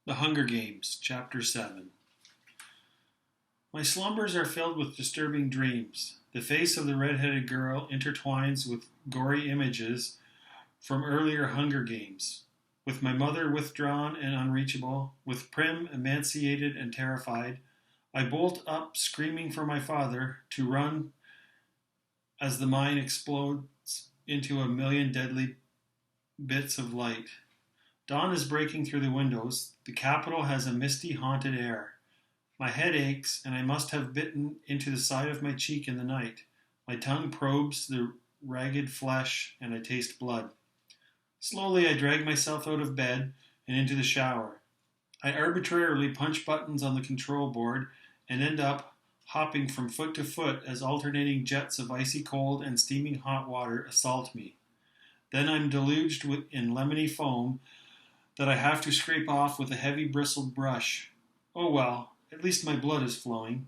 The Hunger Games, Chapter 7. My slumbers are filled with disturbing dreams. The face of the red-headed girl intertwines with gory images from earlier Hunger Games. With my mother withdrawn and unreachable, with Prim emaciated and terrified, I bolt up screaming for my father to run as the mine explodes into a million deadly bits of light. Dawn is breaking through the windows. The capital has a misty, haunted air. My head aches, and I must have bitten into the side of my cheek in the night. My tongue probes the ragged flesh, and I taste blood. Slowly, I drag myself out of bed and into the shower. I arbitrarily punch buttons on the control board and end up hopping from foot to foot as alternating jets of icy cold and steaming hot water assault me. Then I'm deluged in lemony foam that I have to scrape off with a heavy bristled brush. Oh well, at least my blood is flowing.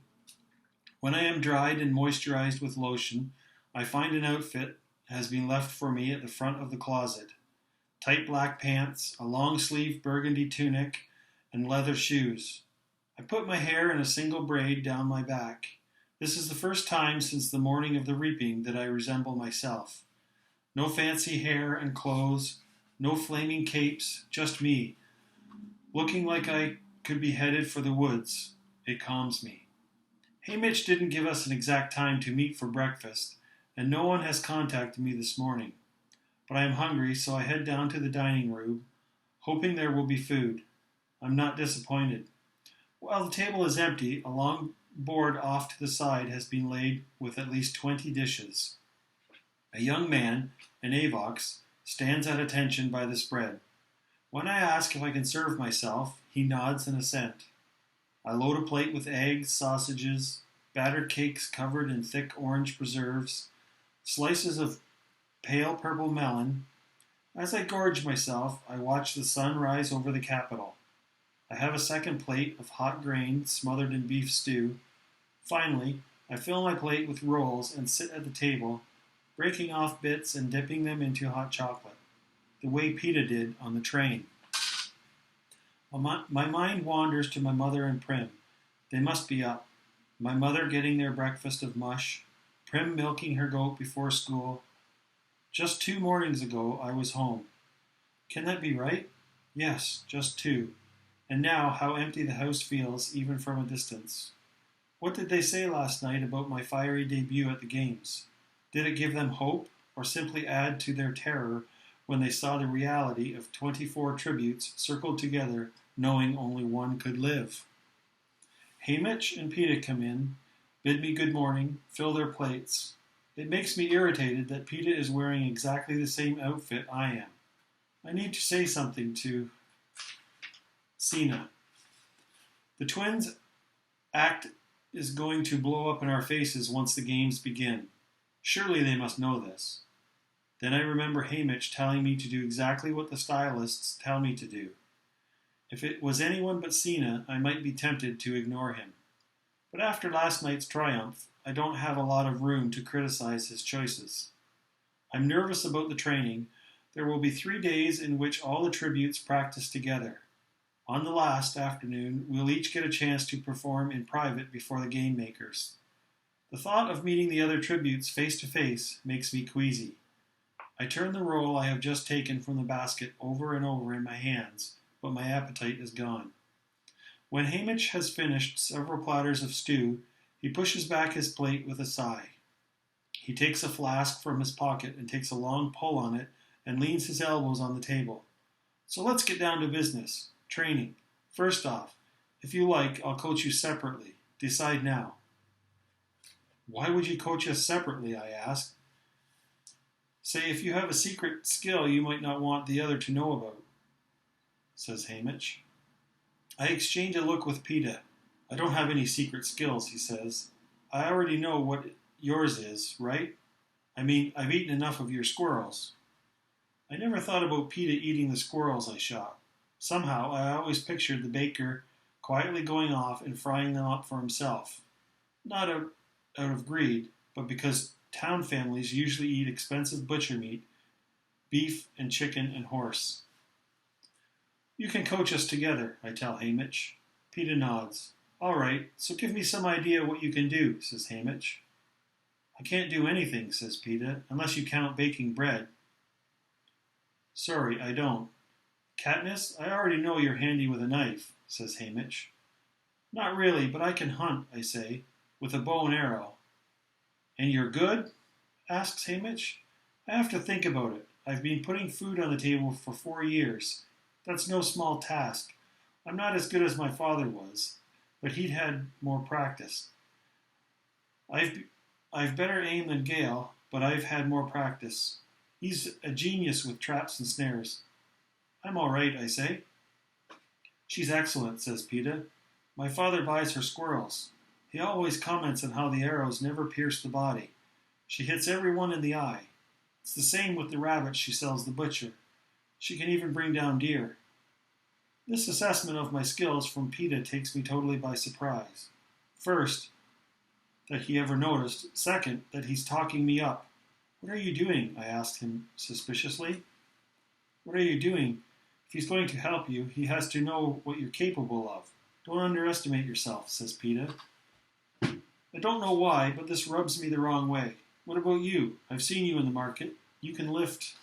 When I am dried and moisturized with lotion, I find an outfit has been left for me at the front of the closet. Tight black pants, a long-sleeved burgundy tunic, and leather shoes. I put my hair in a single braid down my back. This is the first time since the morning of the reaping that I resemble myself. No fancy hair and clothes, no flaming capes, just me, looking like I could be headed for the woods. It calms me. Haymitch didn't give us an exact time to meet for breakfast, and no one has contacted me this morning. But I am hungry, so I head down to the dining room, hoping there will be food. I'm not disappointed. While the table is empty, a long board off to the side has been laid with at least 20 dishes. A young man, an Avox, stands at attention by the spread. When I ask if I can serve myself, he nods in assent. I load a plate with eggs, sausages, battered cakes covered in thick orange preserves, slices of pale purple melon. As I gorge myself, I watch the sun rise over the capital. I have a second plate of hot grain smothered in beef stew. Finally, I fill my plate with rolls and sit at the table, breaking off bits and dipping them into hot chocolate, the way Peta did on the train. My mind wanders to my mother and Prim. They must be up. My mother getting their breakfast of mush, Prim milking her goat before school. Just 2 mornings ago, I was home. Can that be right? Yes, just 2. And now, how empty the house feels, even from a distance. What did they say last night about my fiery debut at the games? Did it give them hope, or simply add to their terror when they saw the reality of 24 tributes circled together, knowing only one could live? Haymitch and Peta come in, bid me good morning, fill their plates. It makes me irritated that Peta is wearing exactly the same outfit I am. I need to say something to Sina. The twins' act is going to blow up in our faces once the games begin. Surely they must know this. Then I remember Haymitch telling me to do exactly what the stylists tell me to do. If it was anyone but Sina, I might be tempted to ignore him. But after last night's triumph, I don't have a lot of room to criticize his choices. I'm nervous about the training. There will be 3 days in which all the tributes practice together. On the last afternoon, we'll each get a chance to perform in private before the game makers. The thought of meeting the other tributes face to face makes me queasy. I turn the roll I have just taken from the basket over and over in my hands, but my appetite is gone. When Haymitch has finished several platters of stew, he pushes back his plate with a sigh. He takes a flask from his pocket and takes a long pull on it and leans his elbows on the table. So let's get down to business. Training. First off, if you like, I'll coach you separately. Decide now. Why would you coach us separately, I ask. Say if you have a secret skill you might not want the other to know about, says Haymitch. I exchange a look with Peta. I don't have any secret skills, he says. I already know what yours is, right? I mean, I've eaten enough of your squirrels. I never thought about Peta eating the squirrels I shot. Somehow, I always pictured the baker quietly going off and frying them up for himself. Not out of greed, but because town families usually eat expensive butcher meat, beef and chicken and horse. You can coach us together, I tell Hamish. Peeta nods. All right, so give me some idea what you can do, says Hamish. I can't do anything, says Peeta, unless you count baking bread. Sorry, I don't. Katniss, I already know you're handy with a knife, says Hamish. Not really, but I can hunt, I say, with a bow and arrow. And you're good? Asks Hamish. I have to think about it. I've been putting food on the table for 4 years. That's no small task. I'm not as good as my father was, but he'd had more practice. I've better aim than Gale, but I've had more practice. He's a genius with traps and snares. I'm all right, I say. She's excellent, says Peeta. My father buys her squirrels. He always comments on how the arrows never pierce the body. She hits every one in the eye. It's the same with the rabbits she sells the butcher. She can even bring down deer. This assessment of my skills from Peeta takes me totally by surprise. First, that he ever noticed. Second, that he's talking me up. What are you doing? I asked him suspiciously. What are you doing? If he's going to help you, he has to know what you're capable of. Don't underestimate yourself, says Peeta. I don't know why, but this rubs me the wrong way. What about you? I've seen you in the market. You can lift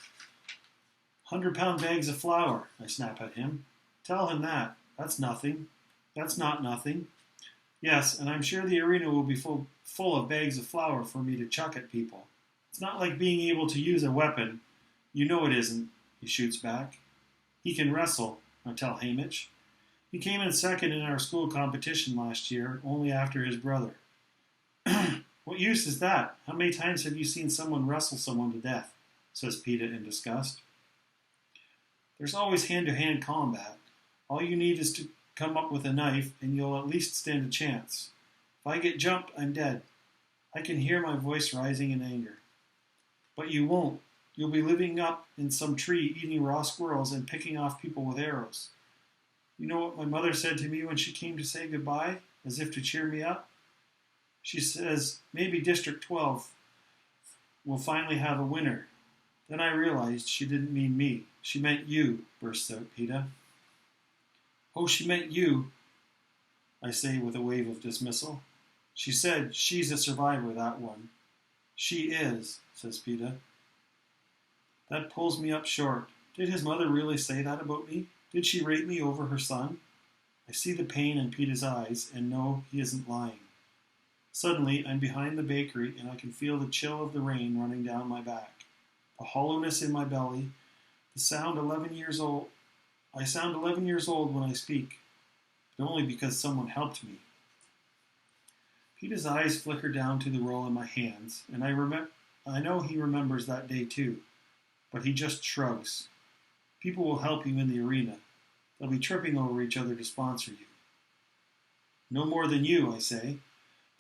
100-pound bags of flour, I snap at him. Tell him that. That's nothing. That's not nothing. Yes, and I'm sure the arena will be full of bags of flour for me to chuck at people. It's not like being able to use a weapon. You know it isn't, he shoots back. He can wrestle, I tell Hamish. He came in second in our school competition last year, only after his brother. What use is that? How many times have you seen someone wrestle someone to death? Says Peeta in disgust. There's always hand-to-hand combat. All you need is to come up with a knife, and you'll at least stand a chance. If I get jumped, I'm dead. I can hear my voice rising in anger. But you won't. You'll be living up in some tree, eating raw squirrels and picking off people with arrows. You know what my mother said to me when she came to say goodbye, as if to cheer me up? She says, maybe District 12 will finally have a winner. Then I realized she didn't mean me. She meant you, bursts out Peeta. Oh, she meant you, I say with a wave of dismissal. She said she's a survivor, that one. She is, says Peeta. That pulls me up short. Did his mother really say that about me? Did she rate me over her son? I see the pain in Peeta's eyes and know he isn't lying. Suddenly, I'm behind the bakery and I can feel the chill of the rain running down my back, the hollowness in my belly, I sound 11 years old when I speak, but only because someone helped me. Peeta's eyes flicker down to the roll in my hands, and I know he remembers that day too, but he just shrugs. People will help you in the arena. They'll be tripping over each other to sponsor you. No more than you, I say.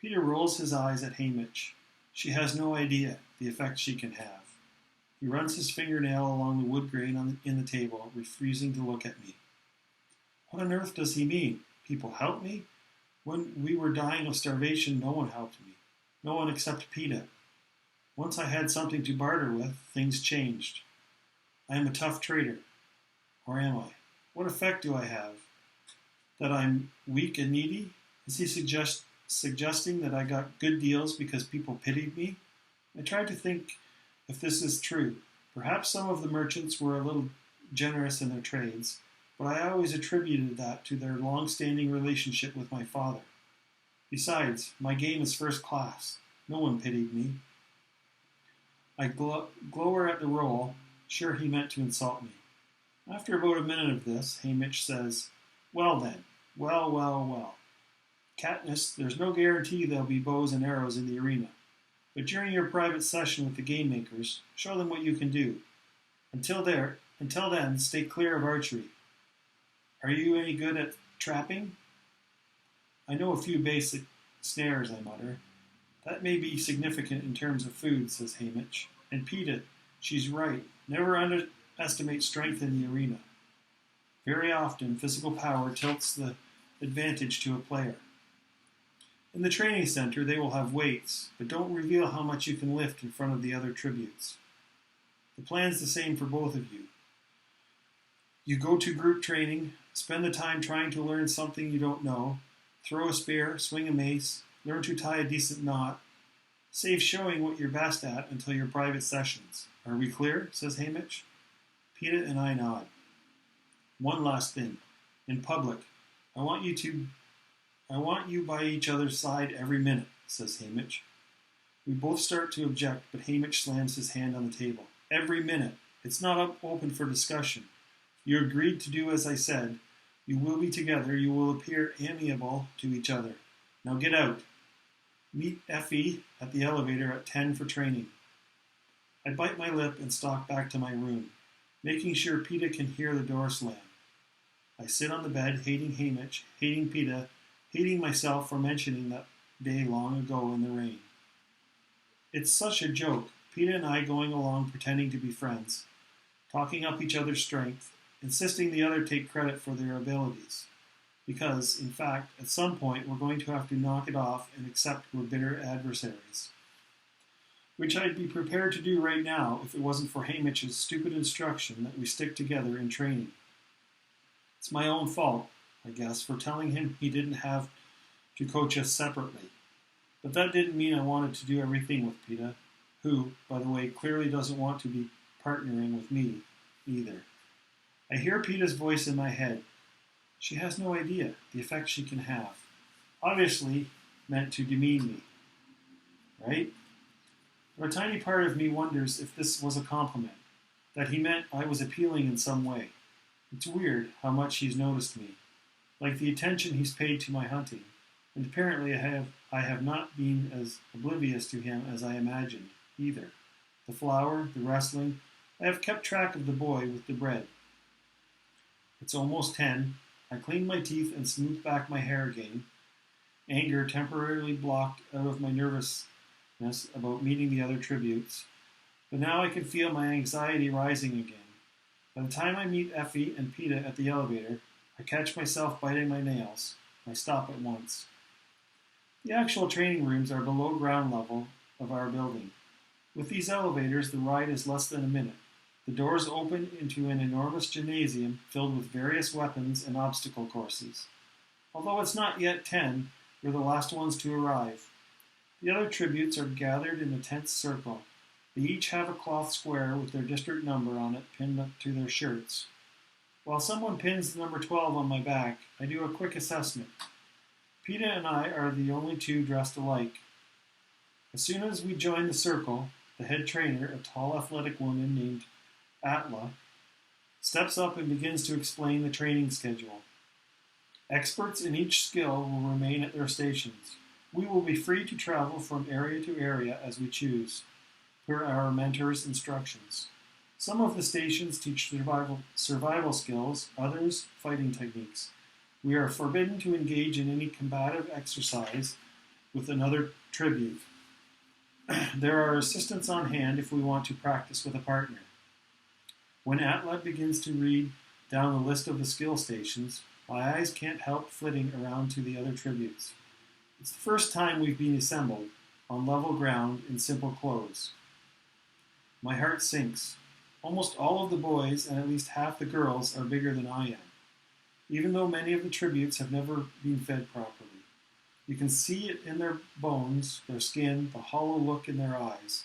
Peeta rolls his eyes at Hamish. She has no idea the effect she can have. He runs his fingernail along the wood grain in the table, refusing to look at me. What on earth does he mean? People help me? When we were dying of starvation, no one helped me. No one except Peeta. Once I had something to barter with, things changed. I am a tough trader. Or am I? What effect do I have? That I'm weak and needy? Is he suggesting that I got good deals because people pitied me? I tried to think if this is true. Perhaps some of the merchants were a little generous in their trades, but I always attributed that to their long-standing relationship with my father. Besides, my game is first class. No one pitied me. I glower at the roll, sure he meant to insult me. After about a minute of this, Hamish says, Well then, well. Katniss, there's no guarantee there'll be bows and arrows in the arena. But during your private session with the game makers, show them what you can do. Until then, stay clear of archery. Are you any good at trapping? I know a few basic snares, I mutter. That may be significant in terms of food, says Hamish. And Peeta, she's right. Never underestimate strength in the arena. Very often, physical power tilts the advantage to a player. In the training center, they will have weights, but don't reveal how much you can lift in front of the other tributes. The plan's the same for both of you. You go to group training, spend the time trying to learn something you don't know, throw a spear, swing a mace, learn to tie a decent knot, save showing what you're best at until your private sessions. Are we clear? Says Hamish. Peeta and I nod. One last thing. In public, I want you by each other's side every minute, says Hamish. We both start to object, but Hamish slams his hand on the table. Every minute. It's not open for discussion. You agreed to do as I said. You will be together. You will appear amiable to each other. Now get out. Meet Effie at the elevator at 10 for training. I bite my lip and stalk back to my room, making sure Peeta can hear the door slam. I sit on the bed, hating Hamish, hating Peeta, hating myself for mentioning that day long ago in the rain. It's such a joke, Peeta and I going along pretending to be friends, talking up each other's strength, insisting the other take credit for their abilities. Because, in fact, at some point we're going to have to knock it off and accept we're bitter adversaries. Which I'd be prepared to do right now if it wasn't for Hamish's stupid instruction that we stick together in training. It's my own fault, I guess, for telling him he didn't have to coach us separately. But that didn't mean I wanted to do everything with Peeta, who, by the way, clearly doesn't want to be partnering with me either. I hear Peeta's voice in my head. She has no idea the effect she can have. Obviously meant to demean me. Right? But a tiny part of me wonders if this was a compliment, that he meant I was appealing in some way. It's weird how much he's noticed me, like the attention he's paid to my hunting, and apparently I have not been as oblivious to him as I imagined, either. The flower, the wrestling, I have kept track of the boy with the bread. It's almost 10. I clean my teeth and smooth back my hair again. Anger temporarily blocked out of my nervousness about meeting the other tributes, but now I can feel my anxiety rising again. By the time I meet Effie and Peeta at the elevator, I catch myself biting my nails. I stop at once. The actual training rooms are below ground level of our building. With these elevators, the ride is less than a minute. The doors open into an enormous gymnasium filled with various weapons and obstacle courses. Although it's not yet 10, we're the last ones to arrive. The other tributes are gathered in a tense circle. They each have a cloth square with their district number on it pinned up to their shirts. While someone pins the number 12 on my back, I do a quick assessment. Peeta and I are the only two dressed alike. As soon as we join the circle, the head trainer, a tall athletic woman named Atla, steps up and begins to explain the training schedule. Experts in each skill will remain at their stations. We will be free to travel from area to area as we choose, per our mentor's instructions. Some of the stations teach survival skills, others fighting techniques. We are forbidden to engage in any combative exercise with another tribute. There are assistants on hand if we want to practice with a partner. When Atla begins to read down the list of the skill stations, my eyes can't help flitting around to the other tributes. It's the first time we've been assembled, on level ground, in simple clothes. My heart sinks. Almost all of the boys and at least half the girls are bigger than I am, even though many of the tributes have never been fed properly. You can see it in their bones, their skin, the hollow look in their eyes.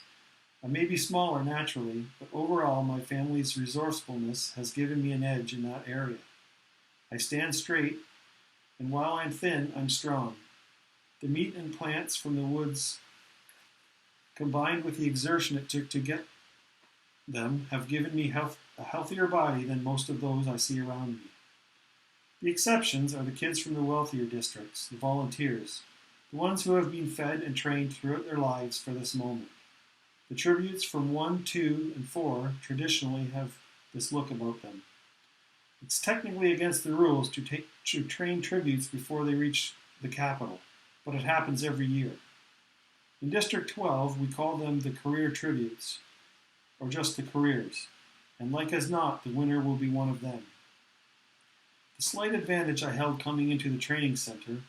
I may be smaller naturally, but overall my family's resourcefulness has given me an edge in that area. I stand straight, and while I'm thin, I'm strong. The meat and plants from the woods, combined with the exertion it took to get them, have given me a healthier body than most of those I see around me. The exceptions are the kids from the wealthier districts, the volunteers, the ones who have been fed and trained throughout their lives for this moment. The tributes from 1, 2, and 4 traditionally have this look about them. It's technically against the rules to train tributes before they reach the capital, but it happens every year. In District 12, we call them the career tributes, or just the careers, and like as not, the winner will be one of them. The slight advantage I held coming into the training center,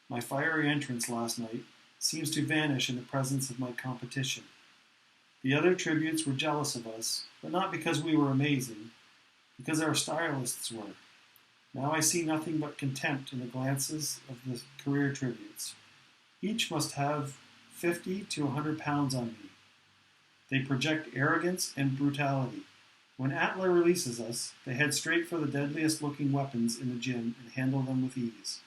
my fiery entrance last night, seems to vanish in the presence of my competition. The other tributes were jealous of us, but not because we were amazing, because our stylists were. Now I see nothing but contempt in the glances of the career tributes. Each must have 50 to 100 pounds on me. They project arrogance and brutality. When Atla releases us, they head straight for the deadliest looking weapons in the gym and handle them with ease.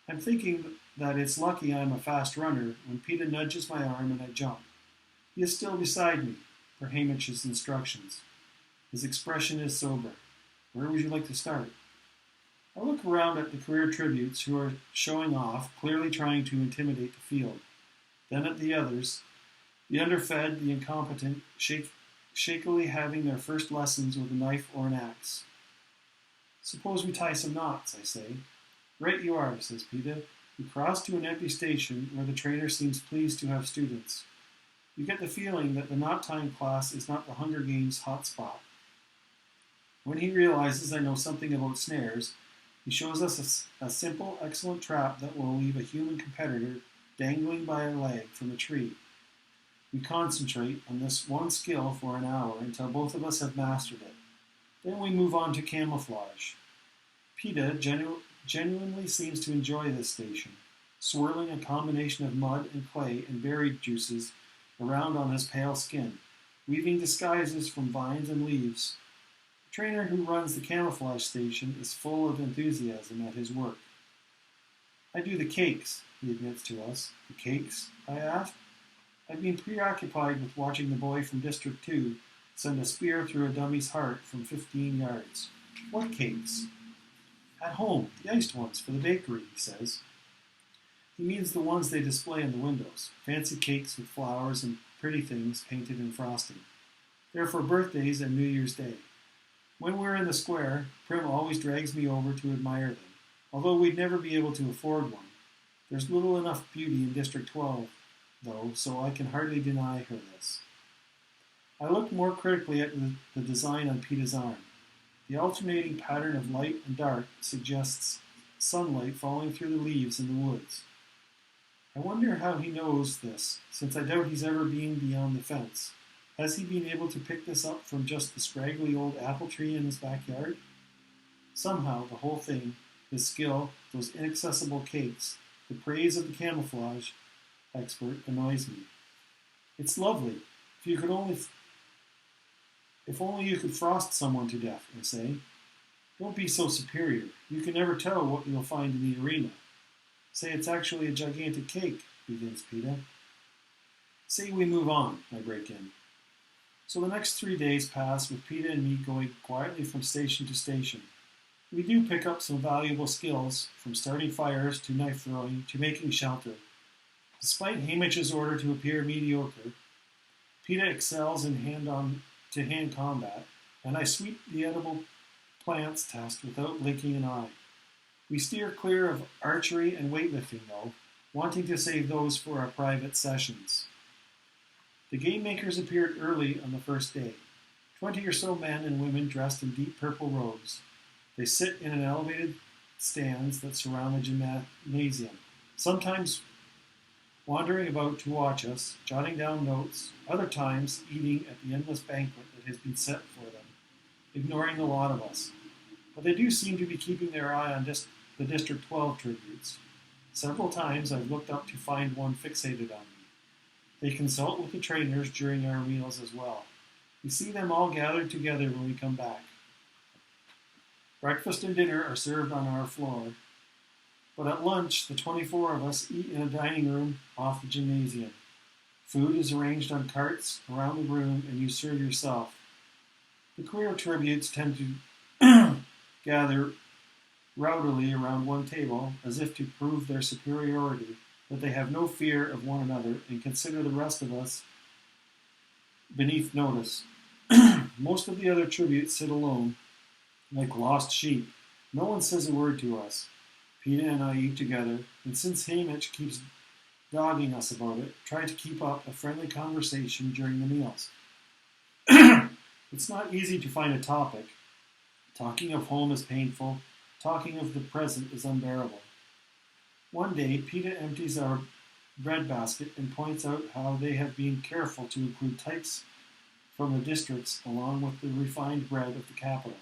I'm thinking that it's lucky I'm a fast runner when Peter nudges my arm and I jump. He is still beside me, per Hamish's instructions. His expression is sober. Where would you like to start? I look around at the career tributes who are showing off, clearly trying to intimidate the field. Then at the others, the underfed, the incompetent, shakily having their first lessons with a knife or an axe. Suppose we tie some knots, I say. Right you are, says Peter. We cross to an empty station where the trainer seems pleased to have students. You get the feeling that the knot tying class is not the Hunger Games hot spot. When he realizes I know something about snares, he shows us a simple, excellent trap that will leave a human competitor dangling by a leg from a tree. We concentrate on this one skill for an hour until both of us have mastered it. Then we move on to camouflage. PETA genuinely seems to enjoy this station, swirling a combination of mud and clay and berry juices around on his pale skin, weaving disguises from vines and leaves. The trainer who runs the camouflage station is full of enthusiasm at his work. I do the cakes, he admits to us. The cakes? I ask. I've been preoccupied with watching the boy from District 2 send a spear through a dummy's heart from 15 yards. What cakes? At home, the iced ones for the bakery, he says. He means the ones they display in the windows, fancy cakes with flowers and pretty things painted in frosting. They're for birthdays and New Year's Day. When we're in the square, Prim always drags me over to admire them, although we'd never be able to afford one. There's little enough beauty in District 12, though, so I can hardly deny her this. I looked more critically at the design on Peter's arm. The alternating pattern of light and dark suggests sunlight falling through the leaves in the woods. I wonder how he knows this, since I doubt he's ever been beyond the fence. Has he been able to pick this up from just the scraggly old apple tree in his backyard? Somehow, the whole thing, his skill, those inaccessible cakes, the praise of the camouflage expert annoys me. It's lovely. If only you could frost someone to death, I say. Don't be so superior. You can never tell what you'll find in the arena. Say it's actually a gigantic cake, begins Peter. Say we move on, I break in. So the next 3 days pass with Peter and me going quietly from station to station. We do pick up some valuable skills, from starting fires to knife throwing to making shelter. Despite Hamish's order to appear mediocre, Peter excels in hand-to-hand combat, and I sweep the edible plants test without blinking an eye. We steer clear of archery and weightlifting, though, wanting to save those for our private sessions. The game makers appeared early on the first day. 20 or so men and women dressed in deep purple robes. They sit in an elevated stands that surround the gymnasium, sometimes wandering about to watch us, jotting down notes, other times eating at the endless banquet that has been set for them, ignoring the lot of us. But they do seem to be keeping their eye on the District 12 tributes. Several times I've looked up to find one fixated on me. They consult with the trainers during our meals as well. We see them all gathered together when we come back. Breakfast and dinner are served on our floor, but at lunch, the 24 of us eat in a dining room off the gymnasium. Food is arranged on carts around the room, and you serve yourself. The career tributes tend to gather rowdily around one table, as if to prove their superiority, that they have no fear of one another and consider the rest of us beneath notice. Most of the other tributes sit alone, like lost sheep. No one says a word to us. Peter and I eat together, and since Hamish keeps dogging us about it, try to keep up a friendly conversation during the meals. It's not easy to find a topic. Talking of home is painful. Talking of the present is unbearable. One day, Peter empties our bread basket and points out how they have been careful to include types from the districts along with the refined bread of the capital.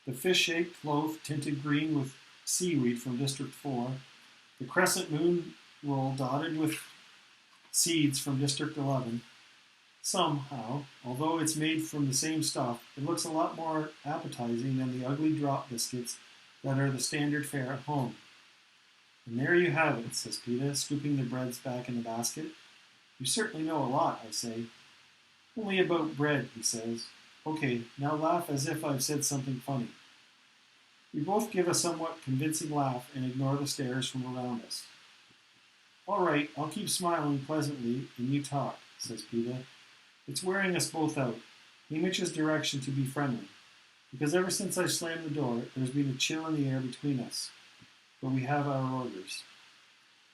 the fish-shaped loaf tinted green with seaweed from District 4, the crescent moon roll dotted with seeds from District 11. Somehow, although it's made from the same stuff, it looks a lot more appetizing than the ugly drop biscuits that are the standard fare at home. And there you have it, says Peeta, scooping the breads back in the basket. You certainly know a lot, I say. Only about bread, he says. Okay, now laugh as if I've said something funny. We both give a somewhat convincing laugh and ignore the stares from around us. All right, I'll keep smiling pleasantly and you talk, says Peeta. It's wearing us both out. Hamich's direction to be friendly. Because ever since I slammed the door, there's been a chill in the air between us. But we have our orders.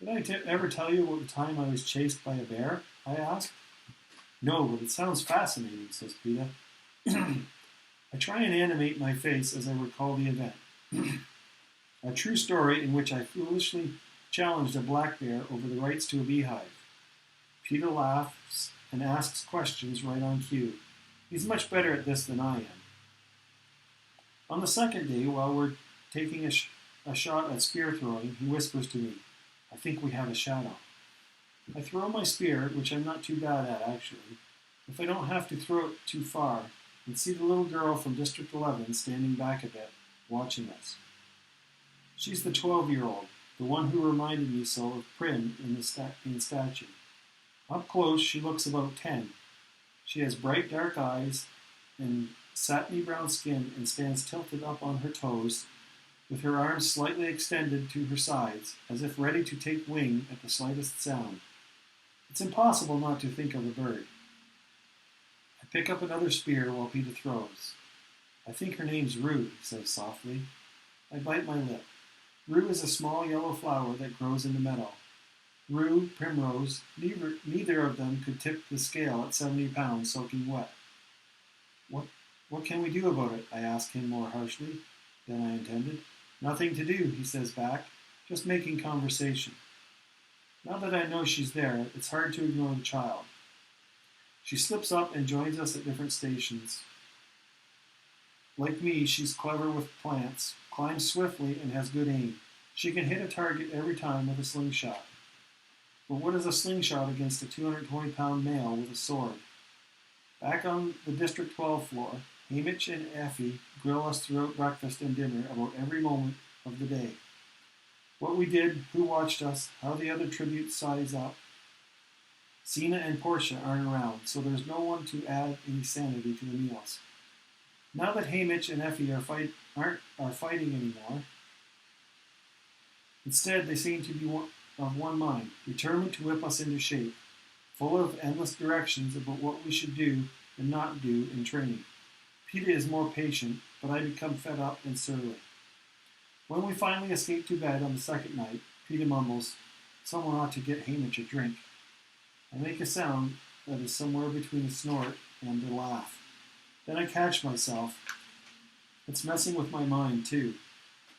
Did I ever tell you about the time I was chased by a bear? I asked. No, but it sounds fascinating, says Peeta. I try and animate my face as I recall the event. A true story in which I foolishly challenged a black bear over the rights to a beehive. Peeta laughs and asks questions right on cue. He's much better at this than I am. On the second day, while we're taking a shot at spear throwing, he whispers to me, I think we have a shadow. I throw my spear, which I'm not too bad at actually, if I don't have to throw it too far, and see the little girl from District 11 standing back a bit, watching us. She's the 12-year-old, the one who reminded me so of Prim in statue. Up close, she looks about 10. She has bright dark eyes and satiny brown skin and stands tilted up on her toes, with her arms slightly extended to her sides, as if ready to take wing at the slightest sound. It's impossible not to think of a bird. I pick up another spear while Peeta throws. I think her name's Rue, he says softly. I bite my lip. Rue is a small yellow flower that grows in the meadow. Rue, Primrose, neither of them could tip the scale at 70 pounds soaking wet. What can we do about it? I ask him more harshly than I intended. Nothing to do, he says back, just making conversation. Now that I know she's there, it's hard to ignore the child. She slips up and joins us at different stations. Like me, she's clever with plants, climbs swiftly, and has good aim. She can hit a target every time with a slingshot. But what is a slingshot against a 220-pound male with a sword? Back on the District 12 floor, Hamich and Effie grill us throughout breakfast and dinner about every moment of the day. What we did, who watched us, how the other tributes size up. Sina and Portia aren't around, so there's no one to add any sanity to the meals. Now that Hamich and Effie are fighting anymore, instead they seem to be of one mind, determined to whip us into shape, full of endless directions about what we should do and not do in training. Peeta is more patient, but I become fed up and surly. When we finally escape to bed on the second night, Peeta mumbles, someone ought to get Hamich a drink. I make a sound that is somewhere between a snort and a laugh. Then I catch myself. It's messing with my mind, too.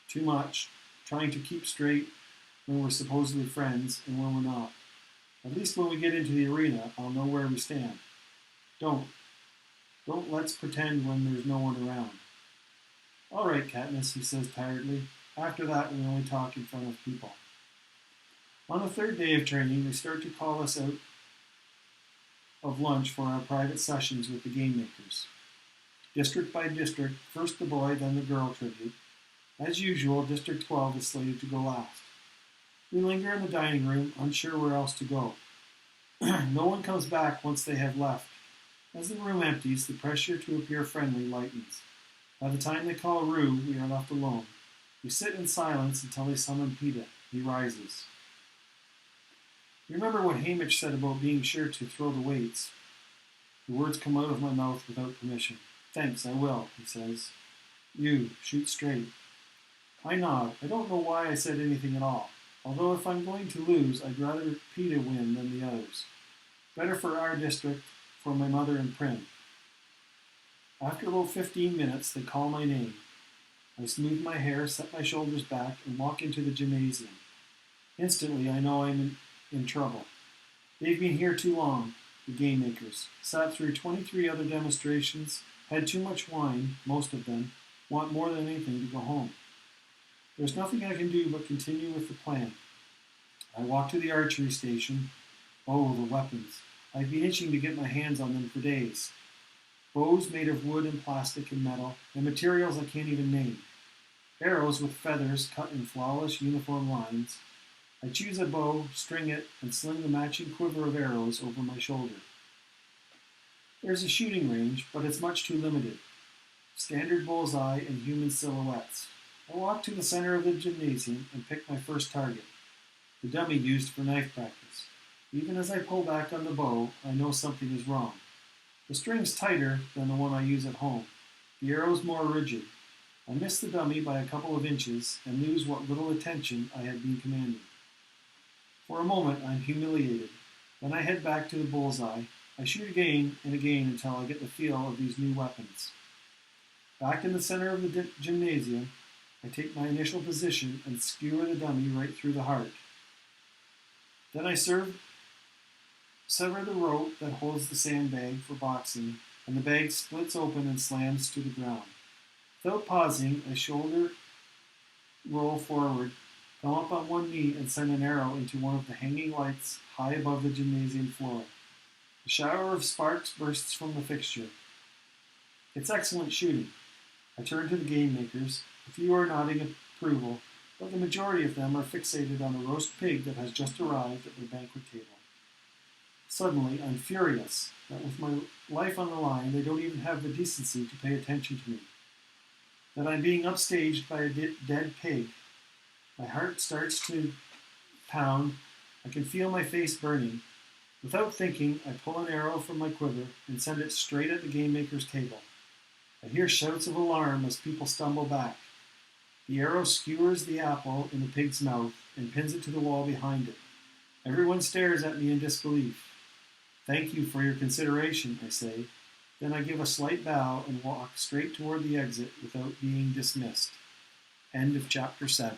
Too much, trying to keep straight when we're supposedly friends and when we're not. At least when we get into the arena, I'll know where we stand. Don't let's pretend when there's no one around. All right, Katniss, he says tiredly. After that, we only talk in front of people. On the third day of training, they start to call us out of lunch for our private sessions with the game makers. District by district, first the boy, then the girl tribute. As usual, District 12 is slated to go last. We linger in the dining room, unsure where else to go. No one comes back once they have left. As the room empties, the pressure to appear friendly lightens. By the time they call Rue, we are left alone. We sit in silence until they summon Peeta. He rises. You remember what Hamich said about being sure to throw the weights? The words come out of my mouth without permission. Thanks, I will, he says. You, shoot straight. I nod. I don't know why I said anything at all. Although if I'm going to lose, I'd rather Peeta win than the others. Better for our district, for my mother and Prim. After about 15 minutes, they call my name. I smooth my hair, set my shoulders back, and walk into the gymnasium. Instantly, I know I'm in trouble. They've been here too long, the game makers. Sat through 23 other demonstrations, had too much wine, most of them, want more than anything to go home. There's nothing I can do but continue with the plan. I walk to the archery station. Oh, the weapons. I've been itching to get my hands on them for days. Bows made of wood and plastic and metal, and materials I can't even name. Arrows with feathers cut in flawless uniform lines. I choose a bow, string it, and sling the matching quiver of arrows over my shoulder. There's a shooting range, but it's much too limited. Standard bullseye and human silhouettes. I walk to the center of the gymnasium and pick my first target, the dummy used for knife practice. Even as I pull back on the bow, I know something is wrong. The string's tighter than the one I use at home. The arrow's more rigid. I miss the dummy by a couple of inches and lose what little attention I had been commanding. For a moment, I'm humiliated. Then I head back to the bullseye. I shoot again and again until I get the feel of these new weapons. Back in the center of the gymnasium, I take my initial position and skewer the dummy right through the heart. Then I sever the rope that holds the sandbag for boxing, and the bag splits open and slams to the ground. Without pausing, I shoulder roll forward, come up on one knee, and send an arrow into one of the hanging lights high above the gymnasium floor. A shower of sparks bursts from the fixture. It's excellent shooting. I turn to the game makers. A few are nodding approval, but the majority of them are fixated on the roast pig that has just arrived at their banquet table. Suddenly, I'm furious that with my life on the line, they don't even have the decency to pay attention to me. That I'm being upstaged by a dead pig. My heart starts to pound. I can feel my face burning. Without thinking, I pull an arrow from my quiver and send it straight at the game maker's table. I hear shouts of alarm as people stumble back. The arrow skewers the apple in the pig's mouth and pins it to the wall behind it. Everyone stares at me in disbelief. Thank you for your consideration, I say. Then I give a slight bow and walk straight toward the exit without being dismissed. End of chapter 7.